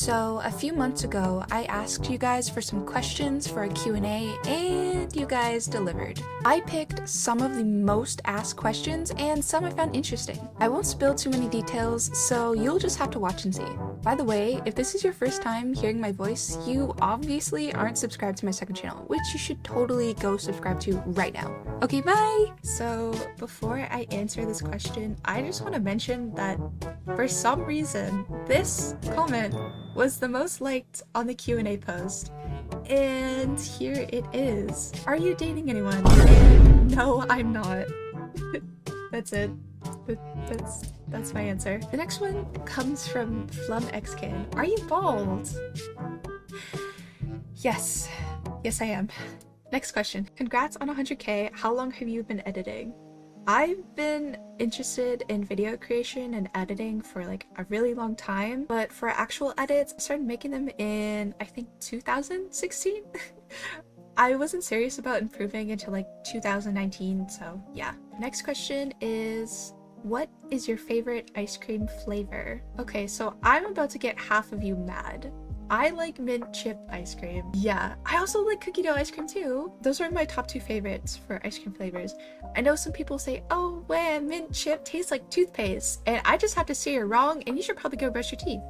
So a few months ago, I asked you guys for some questions for a Q&A, and you guys delivered. I picked some of the most asked questions and some I found interesting. I won't spill too many details, so you'll just have to watch and see. By the way, if this is your first time hearing my voice, you obviously aren't subscribed to my second channel, which you should totally go subscribe to right now. Okay, bye! So before I answer this question, I just want to mention that for some reason, this comment was the most liked on the Q&A post. And here it is. Are you dating anyone? And no, I'm not. That's it. That's my answer. The next one comes from FlumXKid. Are you bald? Yes. Yes, I am. Next question. Congrats on 100k. How long have you been editing? I've been interested in video creation and editing for like a really long time, but for actual edits, I started making them in, I think, 2016? I wasn't serious about improving until like 2019, so yeah. Next question is, what is your favorite ice cream flavor? Okay, so I'm about to get half of you mad. I like mint chip ice cream. Yeah, I also like cookie dough ice cream too. Those are my top two favorites for ice cream flavors. I know some people say, oh man, mint chip tastes like toothpaste, and I just have to say you're wrong and you should probably go brush your teeth.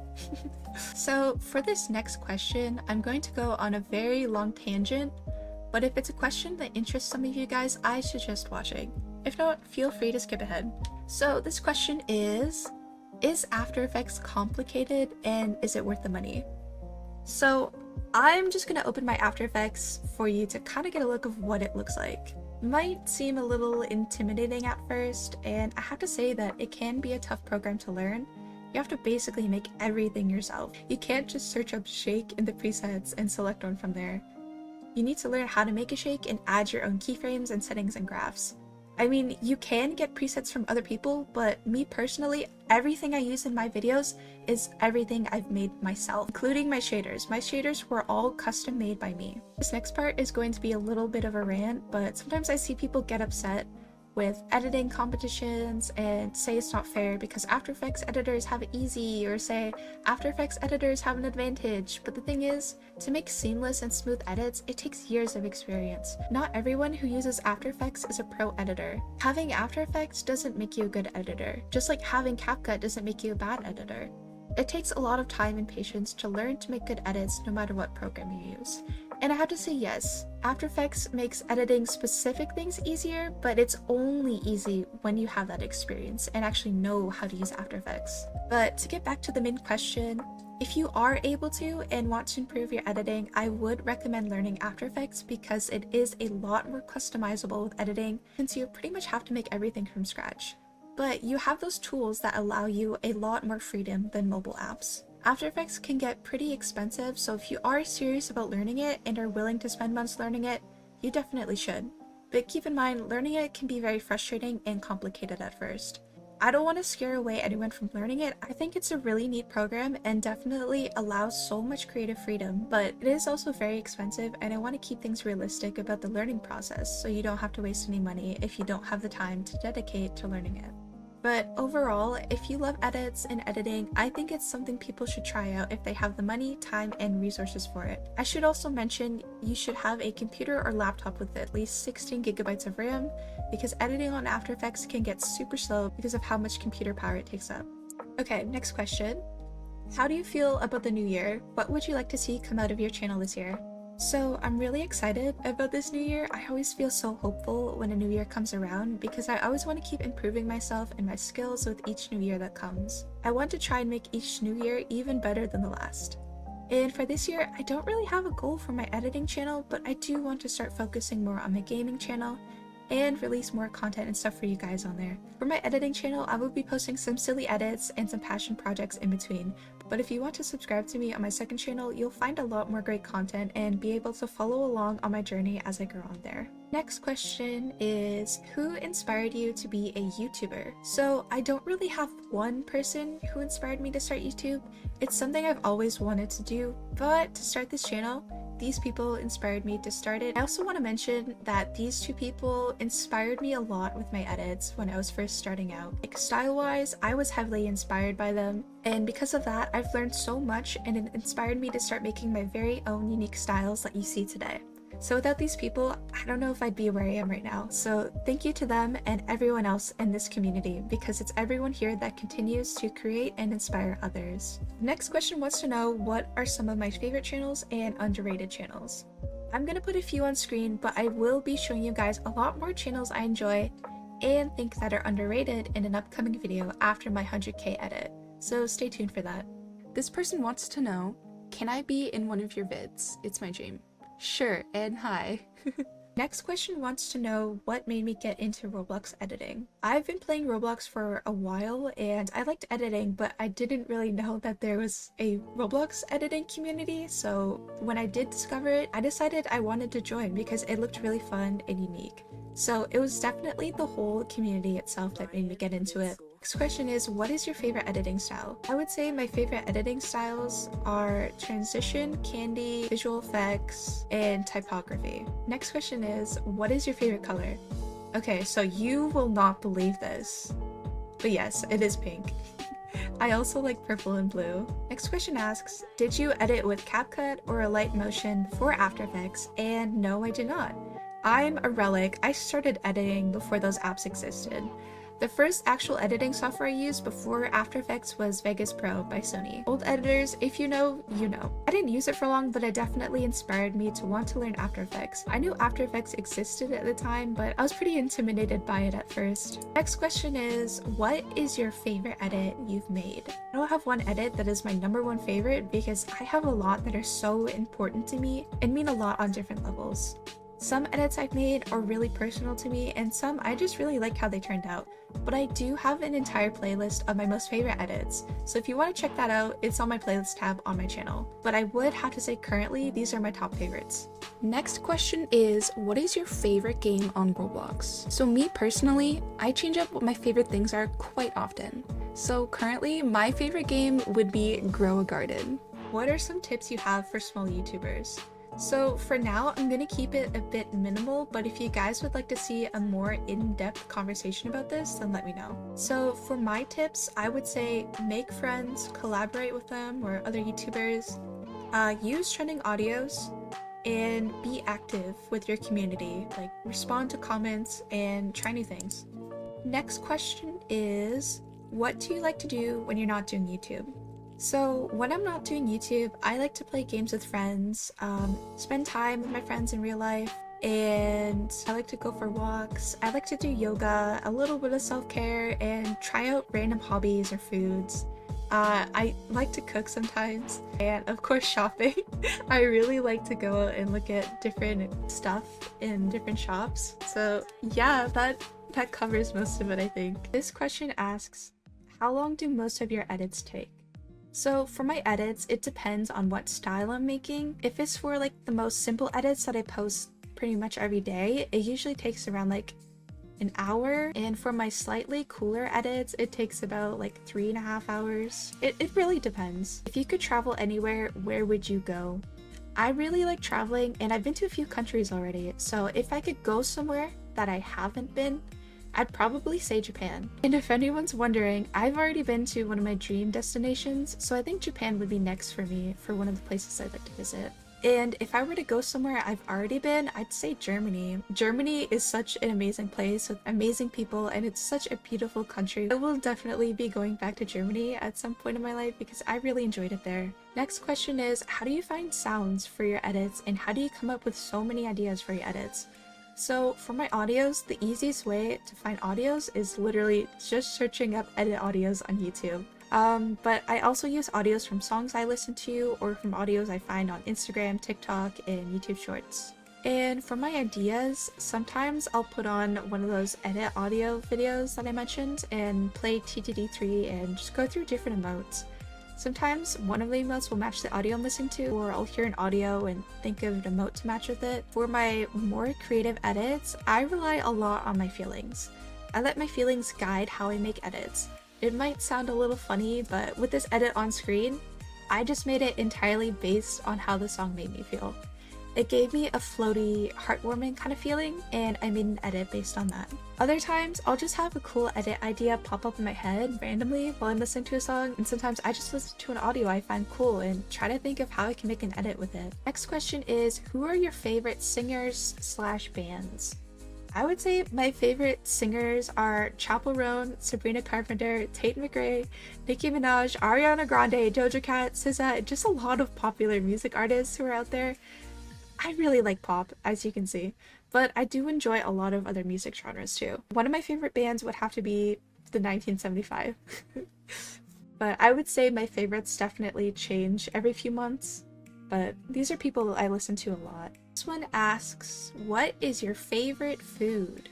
So for this next question, I'm going to go on a very long tangent, but if it's a question that interests some of you guys, I suggest watching. If not, feel free to skip ahead. So this question is After Effects complicated and is it worth the money? So I'm just gonna open my After Effects for you to kind of get a look of what it looks like. Might seem a little intimidating at first, and I have to say that it can be a tough program to learn. You have to basically make everything yourself. You can't just search up shake in the presets and select one from there. You need to learn how to make a shake and add your own keyframes and settings and graphs. I mean, you can get presets from other people, but me personally, everything I use in my videos is everything I've made myself, including my shaders. My shaders were all custom made by me. This next part is going to be a little bit of a rant, but sometimes I see people get upset with editing competitions and say it's not fair because After Effects editors have it easy, or say After Effects editors have an advantage. But the thing is, to make seamless and smooth edits, it takes years of experience. Not everyone who uses After Effects is a pro editor. Having After Effects doesn't make you a good editor, just like having CapCut doesn't make you a bad editor. It takes a lot of time and patience to learn to make good edits no matter what program you use. And I have to say yes, After Effects makes editing specific things easier, but it's only easy when you have that experience and actually know how to use After Effects. But to get back to the main question, if you are able to and want to improve your editing, I would recommend learning After Effects because it is a lot more customizable with editing, since you pretty much have to make everything from scratch. But you have those tools that allow you a lot more freedom than mobile apps. After Effects can get pretty expensive, so if you are serious about learning it and are willing to spend months learning it, you definitely should. But keep in mind, learning it can be very frustrating and complicated at first. I don't want to scare away anyone from learning it. I think it's a really neat program and definitely allows so much creative freedom, but it is also very expensive, and I want to keep things realistic about the learning process so you don't have to waste any money if you don't have the time to dedicate to learning it. But overall, if you love edits and editing, I think it's something people should try out if they have the money, time, and resources for it. I should also mention you should have a computer or laptop with at least 16 gigabytes of RAM, because editing on After Effects can get super slow because of how much computer power it takes up. Okay, next question. How do you feel about the new year? What would you like to see come out of your channel this year? So I'm really excited about this new year. I always feel so hopeful when a new year comes around because I always want to keep improving myself and my skills with each new year that comes. I want to try and make each new year even better than the last. And for this year, I don't really have a goal for my editing channel, but I do want to start focusing more on my gaming channel and release more content and stuff for you guys on there. For my editing channel, I will be posting some silly edits and some passion projects in between. But if you want to subscribe to me on my second channel, you'll find a lot more great content and be able to follow along on my journey as I grow on there. Next question is, who inspired you to be a YouTuber? So I don't really have one person who inspired me to start YouTube. It's something I've always wanted to do, but to start this channel, these people inspired me to start it. I also want to mention that these two people inspired me a lot with my edits when I was first starting out. Like style-wise, I was heavily inspired by them, and because of that, I've learned so much, and it inspired me to start making my very own unique styles that you see today. So without these people, I don't know if I'd be where I am right now. So thank you to them and everyone else in this community, because it's everyone here that continues to create and inspire others. Next question wants to know, what are some of my favorite channels and underrated channels? I'm gonna put a few on screen, but I will be showing you guys a lot more channels I enjoy and think that are underrated in an upcoming video after my 100k edit. So stay tuned for that. This person wants to know, can I be in one of your vids? It's my dream. Sure, and hi. Next question wants to know what made me get into Roblox editing. I've been playing Roblox for a while and I liked editing, but I didn't really know that there was a Roblox editing community, so when I did discover it, I decided I wanted to join because it looked really fun and unique. So it was definitely the whole community itself that made me get into it. Next question is, what is your favorite editing style? I would say my favorite editing styles are transition, candy, visual effects, and typography. Next question is, what is your favorite color? Okay, so you will not believe this, but yes, it is pink. I also like purple and blue. Next question asks, did you edit with CapCut or a light motion before After Effects? And no, I did not. I'm a relic. I started editing before those apps existed. The first actual editing software I used before After Effects was Vegas Pro by Sony. Old editors, if you know, you know. I didn't use it for long, but it definitely inspired me to want to learn After Effects. I knew After Effects existed at the time, but I was pretty intimidated by it at first. Next question is, what is your favorite edit you've made? I don't have one edit that is my #1 favorite because I have a lot that are so important to me and mean a lot on different levels. Some edits I've made are really personal to me, and some I just really like how they turned out. But I do have an entire playlist of my most favorite edits, so if you want to check that out, it's on my playlist tab on my channel. But I would have to say currently, these are my top favorites. Next question is, what is your favorite game on Roblox? So me personally, I change up what my favorite things are quite often. So currently, my favorite game would be Grow a Garden. What are some tips you have for small YouTubers? So for now, I'm going to keep it a bit minimal, but if you guys would like to see a more in-depth conversation about this, then let me know. So for my tips, I would say make friends, collaborate with them or other YouTubers, use trending audios, and be active with your community, like respond to comments and try new things. Next question is, what do you like to do when you're not doing YouTube? So when I'm not doing YouTube, I like to play games with friends, spend time with my friends in real life, and I like to go for walks. I like to do yoga, a little bit of self-care, and try out random hobbies or foods. I like to cook sometimes, and of course shopping. I really like to go out and look at different stuff in different shops. So yeah, that covers most of it, I think. This question asks, how long do most of your edits take? So for my edits, it depends on what style I'm making. If it's for like the most simple edits that I post pretty much every day, it usually takes around like an hour. And for my slightly cooler edits, it takes about like 3.5 hours. It really depends. If you could travel anywhere, where would you go? I really like traveling and I've been to a few countries already. So if I could go somewhere that I haven't been, I'd probably say Japan. And if anyone's wondering, I've already been to one of my dream destinations, so I think Japan would be next for me for one of the places I'd like to visit. And if I were to go somewhere I've already been, I'd say Germany. Germany is such an amazing place with amazing people, and it's such a beautiful country. I will definitely be going back to Germany at some point in my life because I really enjoyed it there. Next question is, how do you find sounds for your edits, and how do you come up with so many ideas for your edits? So for my audios, the easiest way to find audios is literally just searching up edit audios on YouTube. But I also use audios from songs I listen to or from audios I find on Instagram, TikTok, and YouTube Shorts. And for my ideas, sometimes I'll put on one of those edit audio videos that I mentioned and play TTD3 and just go through different emotes. Sometimes one of the emotes will match the audio I'm listening to, or I'll hear an audio and think of an emote to match with it. For my more creative edits, I rely a lot on my feelings. I let my feelings guide how I make edits. It might sound a little funny, but with this edit on screen, I just made it entirely based on how the song made me feel. It gave me a floaty, heartwarming kind of feeling, and I made an edit based on that. Other times, I'll just have a cool edit idea pop up in my head randomly while I'm listening to a song, and sometimes I just listen to an audio I find cool and try to think of how I can make an edit with it. Next question is, who are your favorite singers/bands? I would say my favorite singers are Chappell Roan, Sabrina Carpenter, Tate McRae, Nicki Minaj, Ariana Grande, Doja Cat, SZA, just a lot of popular music artists who are out there. I really like pop, as you can see, but I do enjoy a lot of other music genres too. One of my favorite bands would have to be the 1975. But I would say my favorites definitely change every few months, but these are people I listen to a lot. This one asks, what is your favorite food?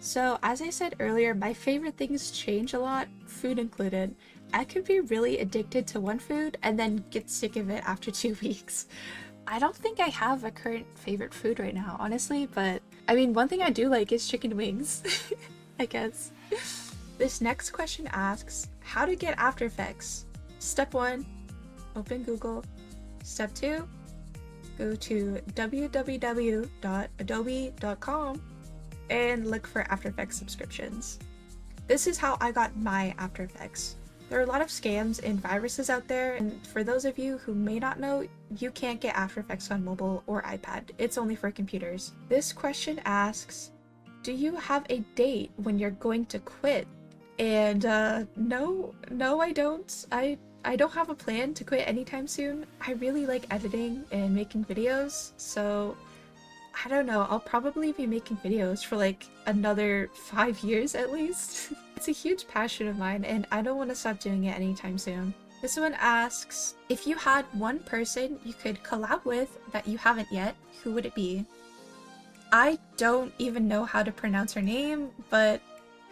So as I said earlier, my favorite things change a lot, food included. I could be really addicted to one food and then get sick of it after 2 weeks. I don't think I have a current favorite food right now, honestly, but I mean, one thing I do like is chicken wings, I guess. This next question asks, how to get After Effects? Step 1, open Google. Step 2, go to www.adobe.com and look for After Effects subscriptions. This is how I got my After Effects. There are a lot of scams and viruses out there, and for those of you who may not know, you can't get After Effects on mobile or iPad. It's only for computers. This question asks, do you have a date when you're going to quit? And no, I don't. I don't have a plan to quit anytime soon. I really like editing and making videos, so I don't know, I'll probably be making videos for like another 5 years at least. It's a huge passion of mine and I don't want to stop doing it anytime soon. This one asks, if you had one person you could collab with that you haven't yet, who would it be? I don't even know how to pronounce her name, but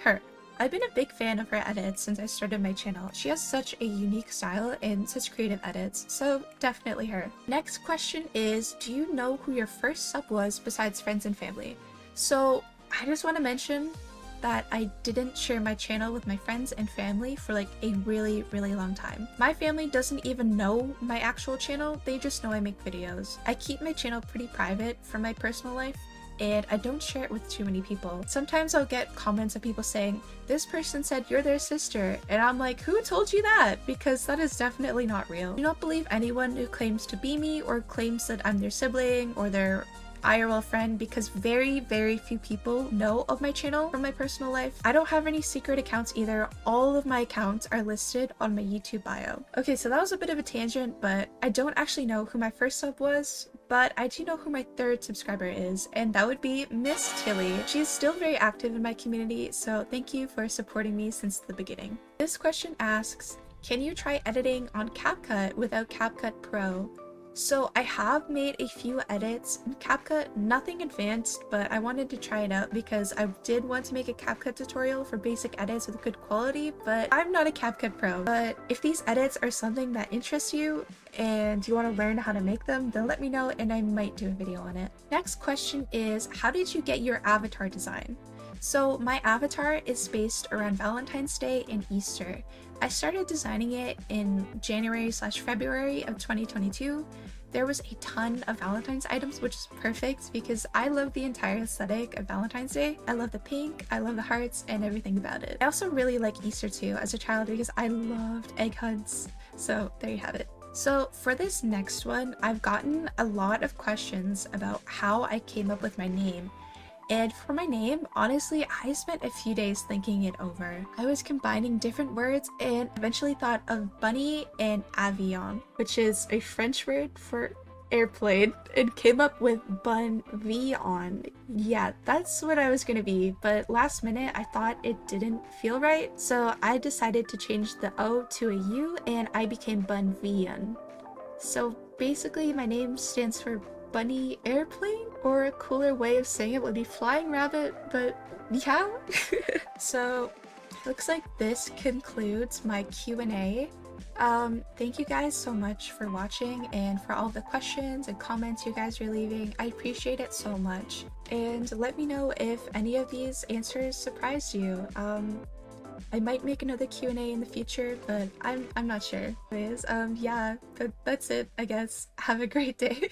her. I've been a big fan of her edits since I started my channel. She has such a unique style and such creative edits, so definitely her. Next question is, do you know who your first sub was besides friends and family? So I just want to mention that I didn't share my channel with my friends and family for like a really long time. My family doesn't even know my actual channel, they just know I make videos. I keep my channel pretty private for my personal life, and I don't share it with too many people. Sometimes I'll get comments of people saying, this person said you're their sister, and I'm like, who told you that? Because that is definitely not real. Do not believe anyone who claims to be me or claims that I'm their sibling or their IRL friend, because very few people know of my channel from my personal life. I don't have any secret accounts either. All of my accounts are listed on my YouTube bio. Okay, so that was a bit of a tangent, but I don't actually know who my first sub was, but I do know who my third subscriber is, and that would be Miss Tilly. She's still very active in my community, so thank you for supporting me since the beginning. This question asks, can you try editing on CapCut without CapCut Pro? So I have made a few edits in CapCut, nothing advanced, but I wanted to try it out because I did want to make a CapCut tutorial for basic edits with good quality, but I'm not a CapCut pro. But if these edits are something that interests you and you want to learn how to make them, then let me know and I might do a video on it. Next question is, how did you get your avatar design? So my avatar is based around Valentine's Day and Easter. I started designing it in January/February of 2022. There was a ton of Valentine's items, which is perfect because I love the entire aesthetic of Valentine's Day. I love the pink, I love the hearts, and everything about it. I also really like Easter too as a child because I loved egg hunts. So there you have it. So for this next one, I've gotten a lot of questions about how I came up with my name. And for my name, honestly, I spent a few days thinking it over. I was combining different words and eventually thought of bunny and avion, which is a French word for airplane, and came up with Bunviun. Yeah, that's what I was gonna be, but last minute I thought it didn't feel right, so I decided to change the O to a U and I became Bunviun. So basically my name stands for bunny airplane, or a cooler way of saying it would be flying rabbit, but yeah. So looks like this concludes my Q&A. Thank you guys so much for watching and for all the questions and comments you guys are leaving. I appreciate it so much, and let me know if any of these answers surprised you. I might make another Q&A in the future, but I'm not sure. Anyways, yeah, that's it, I guess. Have a great day.